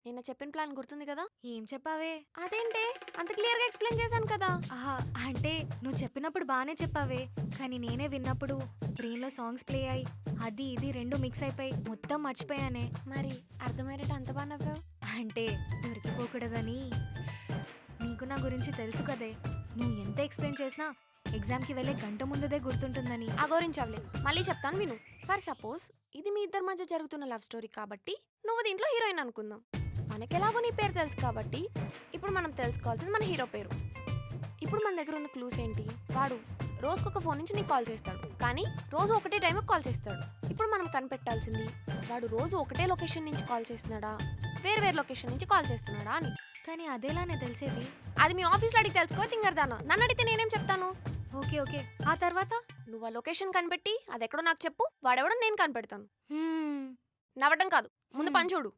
నిన్న చెప్పిన ప్లాన్ గుర్తుంది కదా? ఏం చెప్పావే? అదేంటే అంత క్లియర్గా ఎక్స్ప్లెయిన్ చేశాను కదా. ఆహా, అంటే నువ్వు చెప్పినప్పుడు బాగానే చెప్పావే, కానీ నేనే విన్నప్పుడు బ్రెయిన్లో సాంగ్స్ ప్లే అయ్యి అది ఇది రెండు మిక్స్ అయిపోయి మొత్తం మర్చిపోయానే. మరి అర్థమయ్యేటట్టు అంత బాగా నవ్వావు. అంటే దొరికిపోకూడదని. నీకు నా గురించి తెలుసు కదే, నువ్వు ఎంత ఎక్స్ప్లెయిన్ చేసినా ఎగ్జామ్కి వెళ్ళే గంట ముందుదే గుర్తుంటుందని. ఆ గురించవలే, మళ్ళీ చెప్తాను విను. ఫర్ సపోజ్ ఇది మీ ఇద్దరి మధ్య జరుగుతున్న లవ్ స్టోరీ కాబట్టి నువ్వు దీంట్లో హీరోయిన్ అనుకుందాం. మనకెలాగో నీ పేరు తెలుసు కాబట్టి ఇప్పుడు మనం తెలుసుకోవాల్సింది మన హీరో పేరు. ఇప్పుడు మన దగ్గర ఉన్న క్లూస్ ఏంటి? వాడు రోజుకొక ఫోన్ నుంచి నీకు కాల్ చేస్తాడు, కానీ రోజు ఒకటే టైంకి కాల్ చేస్తాడు. ఇప్పుడు మనం కనిపెట్టాల్సింది వాడు రోజు ఒకటే లొకేషన్ నుంచి కాల్ చేస్తున్నాడా, వేరు వేరు లొకేషన్ నుంచి కాల్ చేస్తున్నాడా అని. కానీ అదేలానే తెలిసేది? అది మీ ఆఫీస్లో అడిగి తెలుసుకో తింగరదానా. నన్ను అడిగితే నేనేం చెప్తాను? ఓకే ఓకే, ఆ తర్వాత? నువ్వు ఆ లొకేషన్ కనిపెట్టి అదెక్కడో నాకు చెప్పు, వాడెవడో నేను కనిపెడతాను. హ్మ్. నవ్వడం కాదు, ముందు పని చూడు.